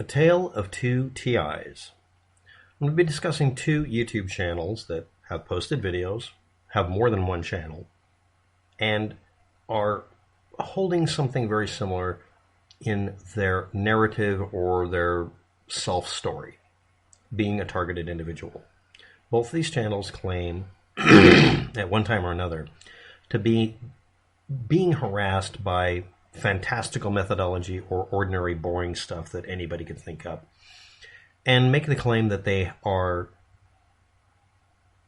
A Tale of Two TIs. I'm going to be discussing two YouTube channels that have posted videos, have more than one channel, and are holding something very similar in their narrative or their self-story, being a targeted individual. Both these channels claim, at one time or another, to be being harassed by fantastical methodology or ordinary boring stuff that anybody could think up, and make the claim that they are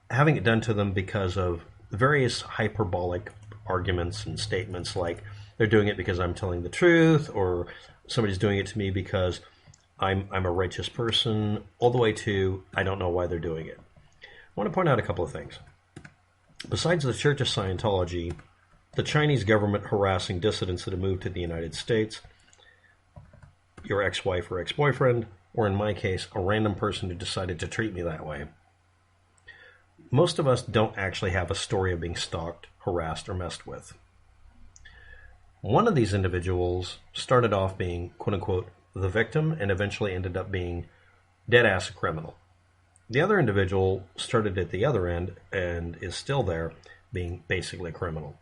having it done to them because of various hyperbolic arguments and statements like they're doing it because I'm telling the truth, or somebody's doing it to me because I'm a righteous person, all the way to I don't know why they're doing it. I want to point out a couple of things. Besides the Church of Scientology, the Chinese government harassing dissidents that have moved to the United States, your ex-wife or ex-boyfriend, or in my case, a random person who decided to treat me that way. Most of us don't actually have a story of being stalked, harassed, or messed with. One of these individuals started off being, quote-unquote, the victim and eventually ended up being dead-ass a criminal. The other individual started at the other end and is still there, being basically a criminal.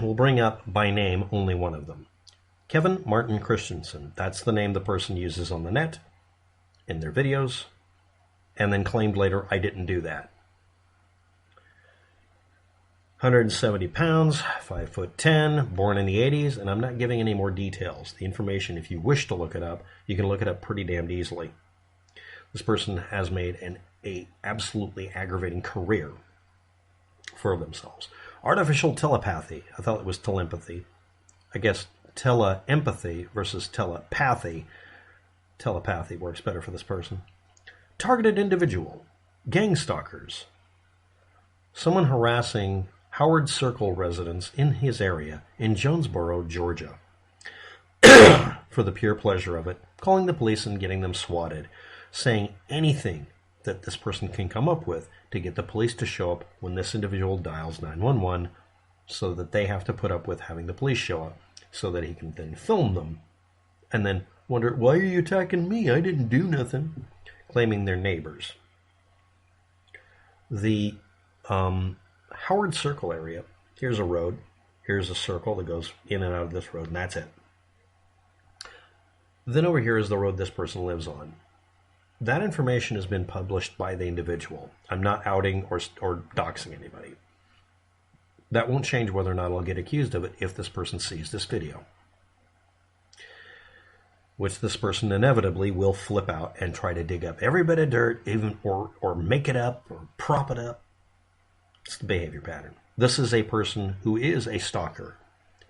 We'll bring up by name only one of them. Kevin Martin Christensen. That's the name the person uses on the net, in their videos, and then claimed later, I didn't do that. 170 pounds, 5'10", born in the 80s, and I'm not giving any more details. The information, if you wish to look it up, you can look it up pretty damned easily. This person has made an absolutely aggravating career for themselves. Artificial telepathy. I thought it was telepathy. I guess teleempathy versus telepathy. Telepathy works better for this person. Targeted individual. Gang stalkers. Someone harassing Howard Circle residents in his area in Jonesboro, Georgia, for the pure pleasure of it, calling the police and getting them swatted, saying anything that this person can come up with to get the police to show up when this individual dials 911, so that they have to put up with having the police show up, so that he can then film them, and then wonder, why are you attacking me? I didn't do nothing, claiming they're neighbors. The Howard Circle area, here's a road, here's a circle that goes in and out of this road, and that's it. Then over here is the road this person lives on. That information has been published by the individual. I'm not outing or doxing anybody. That won't change whether or not I'll get accused of it if this person sees this video, which this person inevitably will flip out and try to dig up every bit of dirt, even or make it up or prop it up. It's the behavior pattern. This is a person who is a stalker,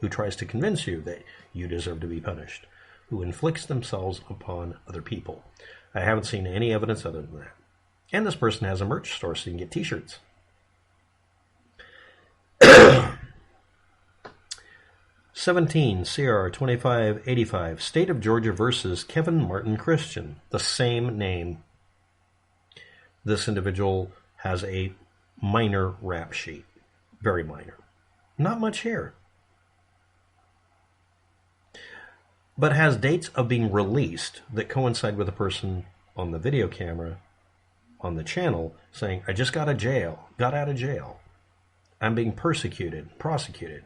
who tries to convince you that you deserve to be punished, who inflicts themselves upon other people. I haven't seen any evidence other than that. And this person has a merch store so you can get t-shirts. 17 CR 2585, State of Georgia versus Kevin Martin Christian, the same name. This individual has a minor rap sheet, very minor, not much hair, but has dates of being released that coincide with a person on the video camera on the channel saying, I just got out of jail. I'm being persecuted, prosecuted,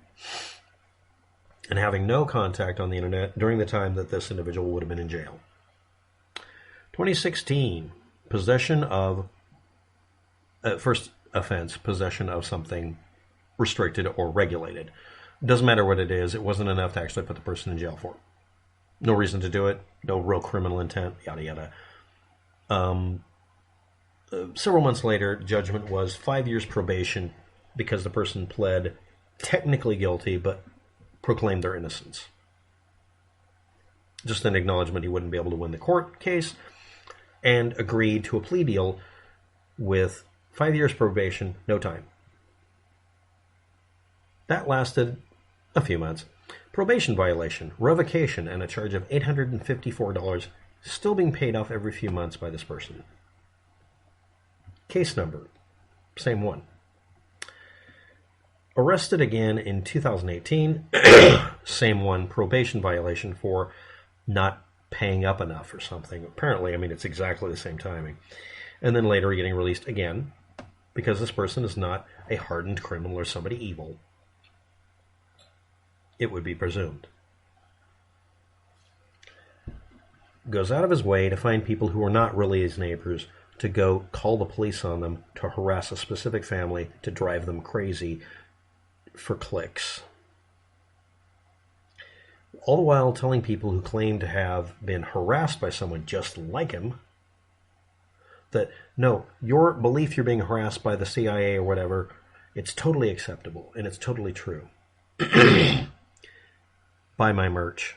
and having no contact on the internet during the time that this individual would have been in jail. 2016, possession of, first offense, possession of something restricted or regulated. Doesn't matter what it is, it wasn't enough to actually put the person in jail for it. No reason to do it, no real criminal intent, yada yada. Several months later, judgment was 5 years probation because the person pled technically guilty but proclaimed their innocence. Just an acknowledgement he wouldn't be able to win the court case, and agreed to a plea deal with 5 years probation, no time. That lasted a few months. Probation violation, revocation, and a charge of $854 still being paid off every few months by this person. Case number, same one. Arrested again in 2018, same one, probation violation for not paying up enough or something. Apparently, I mean, it's exactly the same timing. And then later getting released again because this person is not a hardened criminal or somebody evil, it would be presumed. Goes out of his way to find people who are not really his neighbors, to go call the police on them, to harass a specific family, to drive them crazy for clicks. All the while telling people who claim to have been harassed by someone just like him that, no, your belief you're being harassed by the CIA or whatever, it's totally acceptable and it's totally true. Buy my merch.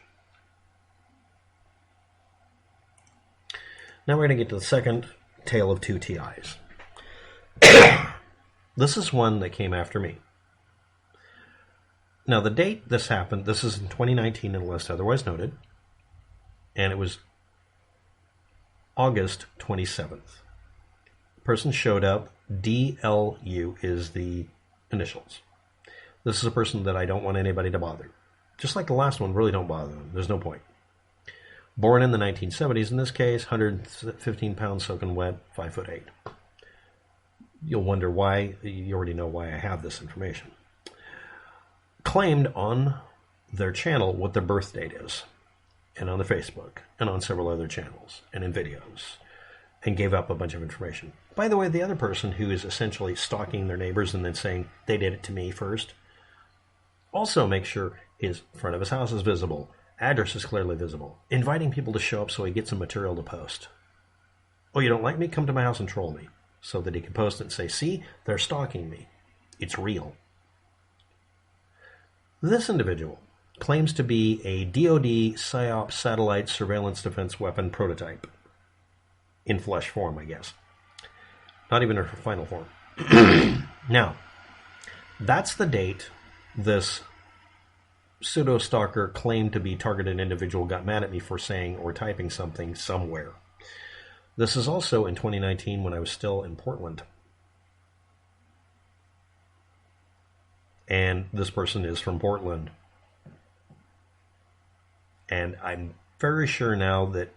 Now we're going to get to the second tale of two TIs. This is one that came after me. Now, the date this happened, this is in 2019 unless otherwise noted, and it was August 27th. Person showed up. DLU is the initials. This is a person that I don't want anybody to bother. Just like the last one, really don't bother them. There's no point. Born in the 1970s, in this case, 115 pounds soaking wet, 5'8". You'll wonder why. You already know why I have this information. Claimed on their channel what their birth date is, and on their Facebook, and on several other channels, and in videos, and gave up a bunch of information. By the way, the other person who is essentially stalking their neighbors and then saying they did it to me first, also make sure his front of his house is visible, address is clearly visible, inviting people to show up so he gets some material to post. Oh, you don't like me? Come to my house and troll me, so that he can post it and say, see, they're stalking me. It's real. This individual claims to be a DoD PSYOP satellite surveillance defense weapon prototype. In flesh form, I guess. Not even her final form. Now, that's the date this pseudo-stalker claimed to be targeted individual got mad at me for saying or typing something somewhere. This is also in 2019 when I was still in Portland. And this person is from Portland. And I'm very sure now that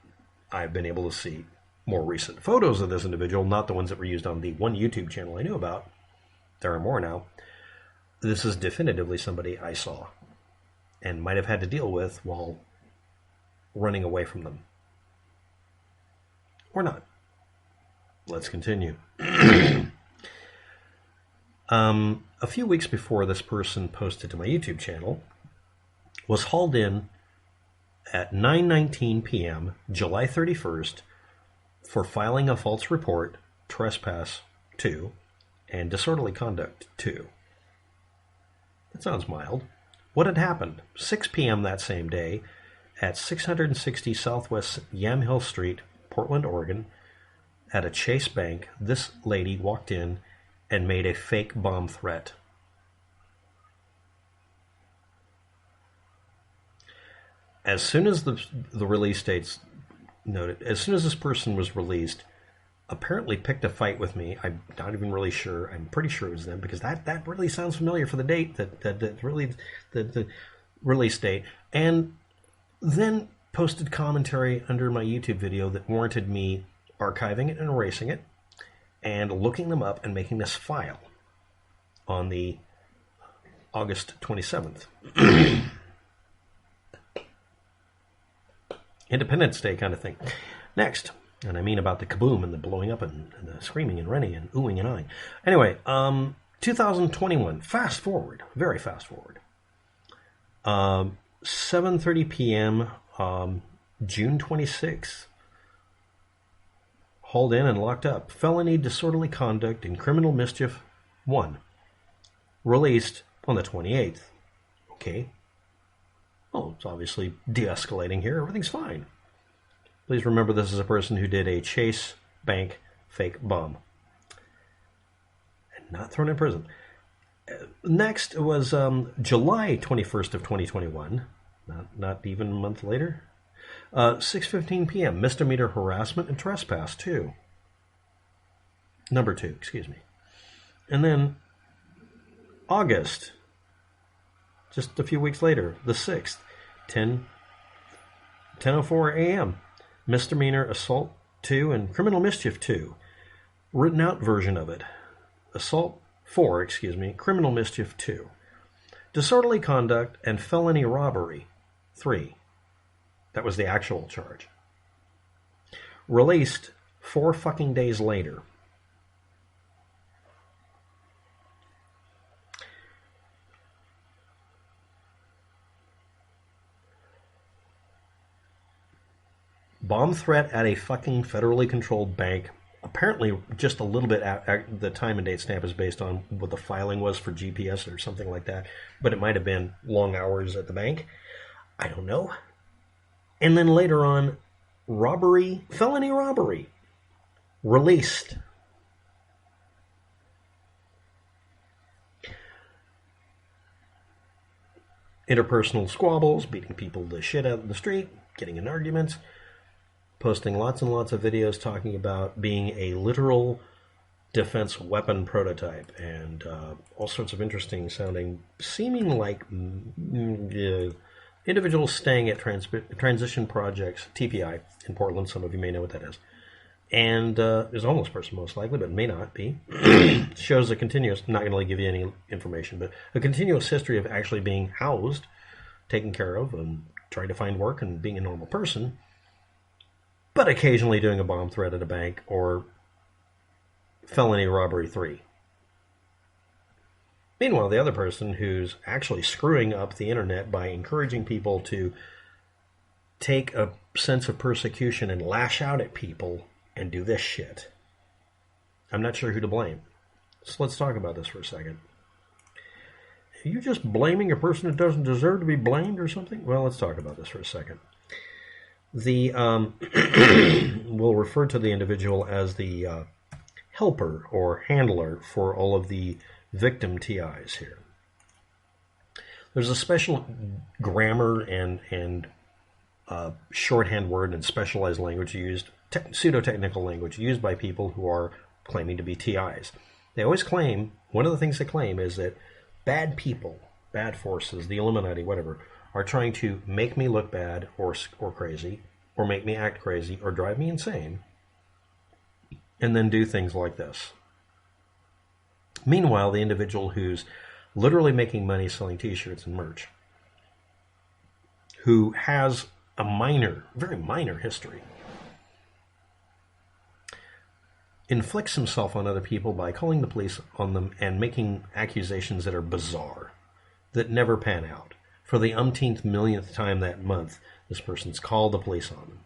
I've been able to see more recent photos of this individual, not the ones that were used on the one YouTube channel I knew about. There are more now. This is definitively somebody I saw and might have had to deal with while running away from them. Or not. Let's continue. A few weeks before this person posted to my YouTube channel, was hauled in at 9:19 p.m., July 31st, for filing a false report, trespass 2, and disorderly conduct 2. That sounds mild. What had happened? 6 p.m. that same day, at 660 Southwest Yamhill Street, Portland, Oregon, at a Chase Bank, this lady walked in and made a fake bomb threat. As soon as the release dates noted, as soon as this person was released, apparently picked a fight with me. I'm not even really sure. I'm pretty sure it was them because that really sounds familiar for the date, that really the release date. And then posted commentary under my YouTube video that warranted me archiving it and erasing it, and looking them up and making this file on the August 27th. Independence Day kind of thing. Next, and I mean about the kaboom and the blowing up and the screaming and running and oohing and eyeing. Anyway, 2021, fast forward, very fast forward. 7:30 p.m., June 26th. Hauled in and locked up. Felony disorderly conduct and criminal mischief 1. Released on the 28th. Okay. Well, it's obviously de-escalating here. Everything's fine. Please remember this is a person who did a Chase Bank fake bomb. And not thrown in prison. Next was July 21st of 2021. Not even a month later. 6:15 p.m. Misdemeanor harassment and trespass 2. Number 2, excuse me. And then August, just a few weeks later, the 6th, 10 10:04 a.m. Misdemeanor assault 2 and criminal mischief 2. Written out version of it. Assault 4, criminal mischief 2. Disorderly conduct and felony robbery 3. That was the actual charge. Released 4 fucking days later. Bomb threat at a fucking federally controlled bank. Apparently, just a little bit the time and date stamp is based on what the filing was for GPS or something like that. But it might have been long hours at the bank. I don't know. And then later on, robbery, felony robbery, released. Interpersonal squabbles, beating people the shit out in the street, getting in arguments, posting lots and lots of videos talking about being a literal defense weapon prototype and all sorts of interesting sounding, seeming like individuals staying at Transition Projects, TPI, in Portland. Some of you may know what that is. And is a homeless person most likely, but may not be. Shows a continuous, not going to give you any information, but a continuous history of actually being housed, taken care of, and trying to find work and being a normal person, but occasionally doing a bomb threat at a bank or felony robbery 3. Meanwhile, the other person who's actually screwing up the internet by encouraging people to take a sense of persecution and lash out at people and do this shit. I'm not sure who to blame. So let's talk about this for a second. Are you just blaming a person who doesn't deserve to be blamed or something? Well, let's talk about this for a second. The we'll refer to the individual as the helper or handler for all of the victim TIs here. There's a special grammar and shorthand word and specialized language used, pseudo-technical language used by people who are claiming to be TIs. They always claim, one of the things they claim is that bad people, bad forces, the Illuminati, whatever, are trying to make me look bad or crazy, or make me act crazy, or drive me insane, and then do things like this. Meanwhile, the individual who's literally making money selling t-shirts and merch, who has a minor, very minor history, inflicts himself on other people by calling the police on them and making accusations that are bizarre, that never pan out. For the umpteenth millionth time that month, this person's called the police on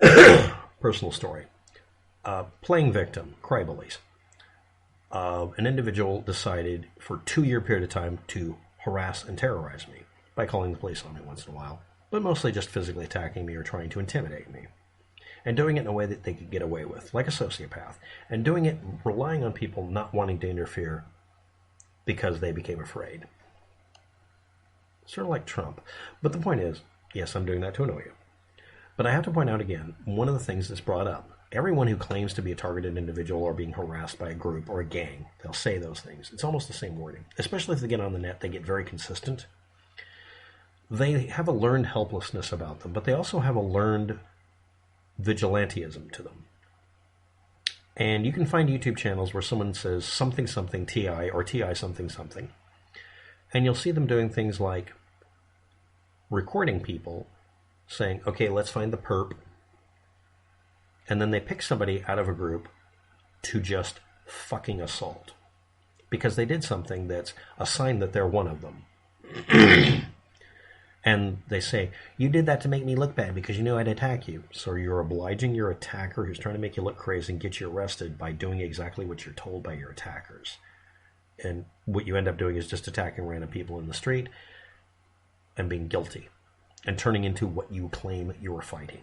them. Personal story. Playing victim, crybabies. An individual decided for a 2-year period of time to harass and terrorize me by calling the police on me once in a while, but mostly just physically attacking me or trying to intimidate me. And doing it in a way that they could get away with, like a sociopath. And doing it relying on people not wanting to interfere because they became afraid. Sort of like Trump. But the point is, yes, I'm doing that to annoy you. But I have to point out again, one of the things that's brought up, everyone who claims to be a targeted individual or being harassed by a group or a gang, they'll say those things. It's almost the same wording. Especially if they get on the net, they get very consistent. They have a learned helplessness about them, but they also have a learned vigilantism to them. And you can find YouTube channels where someone says something something TI or TI something something. And you'll see them doing things like recording people saying, okay, let's find the perp. And then they pick somebody out of a group to just fucking assault. Because they did something that's a sign that they're one of them. And they say, you did that to make me look bad because you knew I'd attack you. So you're obliging your attacker who's trying to make you look crazy and get you arrested by doing exactly what you're told by your attackers. And what you end up doing is just attacking random people in the street and being guilty and turning into what you claim you're fighting.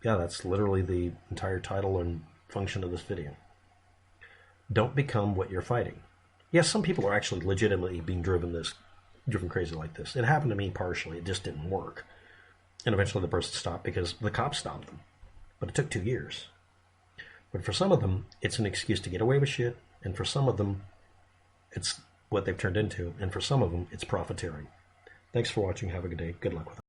Yeah, that's literally the entire title and function of this video. Don't become what you're fighting. Yes, some people are actually legitimately being driven crazy like this. It happened to me partially. It just didn't work. And eventually the person stopped because the cops stopped them. But it took 2 years. But for some of them, it's an excuse to get away with shit. And for some of them, it's what they've turned into. And for some of them, it's profiteering. Thanks for watching. Have a good day. Good luck with it.